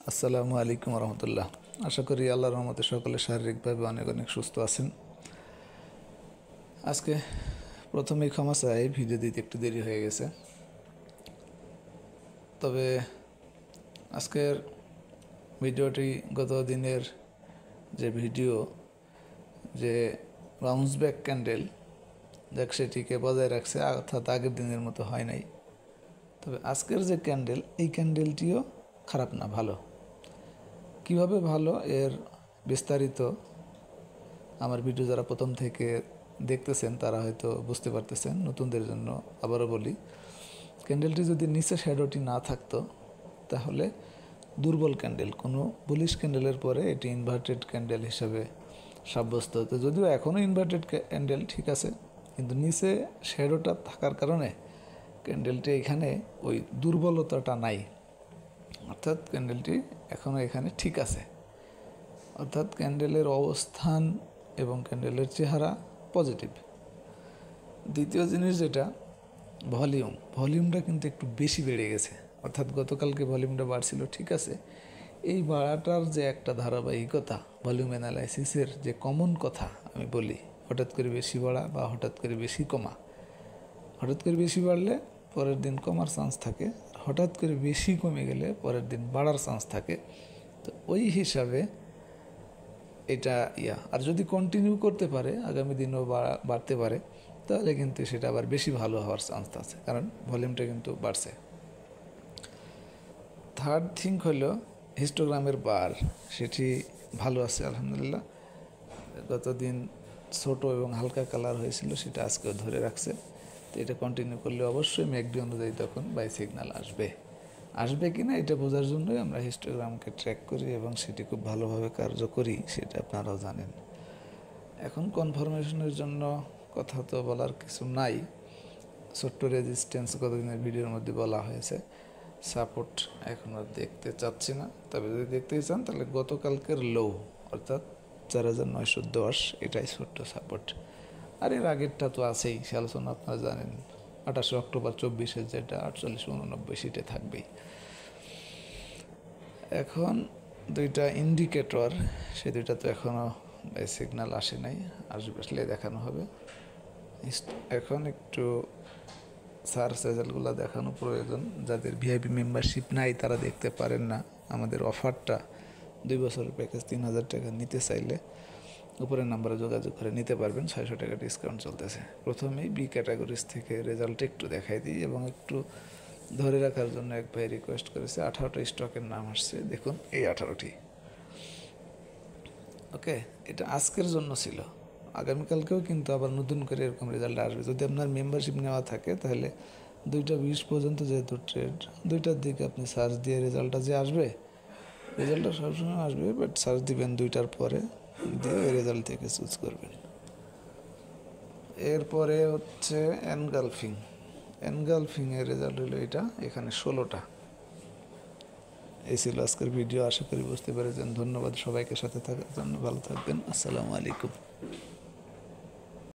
আসসালামু আলাইকুম রহমতুল্লাহ। আশা করি আল্লাহর রহমতে সকলে শারীরিকভাবে অনেক অনেক সুস্থ আছেন। আজকে প্রথমেই ক্ষমা চাই, ভিডিও দিতে একটু দেরি হয়ে গেছে। তবে আজকের ভিডিওটি গত দিনের যে ভিডিও, যে বাউন্স ব্যাক ক্যান্ডেল, যাক সেটিকে বজায় রাখছে, অর্থাৎ আগের দিনের মতো হয় নাই। তবে আজকের যে ক্যান্ডেল, এই ক্যান্ডেলটিও খারাপ না, ভালো। কিভাবে ভালো এর বিস্তারিত আমার ভিডিও যারা প্রথম থেকে দেখতেছেন তারা হয়তো বুঝতে পারতেছেন। নতুনদের জন্য আবারও বলি, ক্যান্ডেলটি যদি নিচে শ্যাডোটি না থাকতো তাহলে দুর্বল ক্যান্ডেল, কোনো বুলিশ ক্যান্ডেলের পরে এটি ইনভার্টেড ক্যান্ডেল হিসাবে সাব্যস্ত হতো। যদিও এখনও ইনভার্টেড ক্যান্ডেল ঠিক আছে, কিন্তু নিচে শ্যাডোটা থাকার কারণে ক্যান্ডেলটি এখানে ওই দুর্বলতাটা নাই, অর্থাৎ ক্যান্ডেলটি এখনও এখানে ঠিক আছে। অর্থাৎ ক্যান্ডেলের অবস্থান এবং ক্যান্ডেলের চেহারা পজিটিভ। দ্বিতীয় জিনিস যেটা, ভলিউমটা কিন্তু একটু বেশি বেড়ে গেছে। অর্থাৎ গতকালকে ভলিউমটা বাড়ছিল ঠিক আছে, এই বাড়াটার যে একটা ধারাবাহিকতা, ভলিউম অ্যানালাইসিসের যে কমন কথা আমি বলি, হঠাৎ করে বেশি বাড়া বা হঠাৎ করে বেশি কমা। হঠাৎ করে বেশি বাড়লে পরের দিন কমার চান্স থাকে, হঠাৎ করে বেশি কমে গেলে পরের দিন বাড়ার চান্স থাকে। তো ওই হিসাবে এটা আর যদি কন্টিনিউ করতে পারে, আগামী দিনও বাড়তে পারে, তাহলে কিন্তু সেটা আবার বেশি ভালো হওয়ার চান্স আছে, কারণ ভলিউমটা কিন্তু বাড়ছে। থার্ড থিং হলো হিস্টোগ্রামের বার, সেটি ভালো আছে আলহামদুলিল্লাহ। গতদিন ছোট এবং হালকা কালার হয়েছিল, সেটা আজকেও ধরে রাখছে। তো এটা কন্টিনিউ করলে অবশ্যই ম্যাকডি অনুযায়ী তখন বাই সিগন্যাল আসবে কি না এটা বোঝার জন্যই আমরা হিস্টোগ্রামকে ট্র্যাক করি এবং সেটি খুব ভালোভাবে কার্যকরী, সেটা আপনারাও জানেন। এখন কনফার্মেশনের জন্য কথা তো বলার কিছু নাই। ছোট্ট রেজিস্ট্যান্স গতদিনের ভিডিওর মধ্যে বলা হয়েছে, সাপোর্ট এখন আর দেখতে চাচ্ছি না। তবে যদি দেখতে চান তাহলে গতকালকের লো, অর্থাৎ 4910, এটাই ছোট্ট সাপোর্ট। আর এর আগেরটা তো আছেই, সে আলোচনা আপনারা জানেন। 28 অক্টোবর 24-এর যেটা 4889, সেটা থাকবেই। এখন দুইটা ইন্ডিকেটর, সে দুইটা তো এখনও সিগন্যাল আসে নাই, আসলে দেখানো হবে। এখন একটু সার্চ রেজাল্টগুলো দেখানো প্রয়োজন। যাদের ভিআইপি মেম্বারশিপ নাই তারা দেখতে পারেন না। আমাদের অফারটা 2 বছরের প্যাকেজ 3000 টাকা নিতে চাইলে উপরের নাম্বারে যোগাযোগ করে নিতে পারবেন। 600 টাকা ডিসকাউন্ট চলতেছে। প্রথমেই বি ক্যাটাগরিজ থেকে রেজাল্ট একটু দেখাই দিই এবং একটু ধরে রাখার জন্য এক ভাই রিকোয়েস্ট করেছে। 18টা স্টকের নাম আসছে, দেখুন এই 18টি। ওকে, এটা আজকের জন্য ছিল। আগামীকালকেও কিন্তু আবার নতুন করে এরকম রেজাল্ট আসবে। যদি আপনার মেম্বারশিপ নেওয়া থাকে তাহলে 2টা 20 পর্যন্ত যেহেতু ট্রেড, 2টার দিকে আপনি সার্চ দিয়ে রেজাল্টটা যে আসবে, রেজাল্টটা সবসময় আসবে, বাট সার্চ দিবেন 2টার পরে, দিয়ে ওই রেজাল্ট থেকে চুজ করবেন। এরপরে হচ্ছে এনগালফিংয়ের রেজাল্ট হলো এটা, এখানে 16টা। এই ছিল আজকের ভিডিও, আশা করি বুঝতে পেরেছেন। ধন্যবাদ সবাইকে সাথে থাকার জন্য। ভালো থাকবেন। আসসালামু আলাইকুম।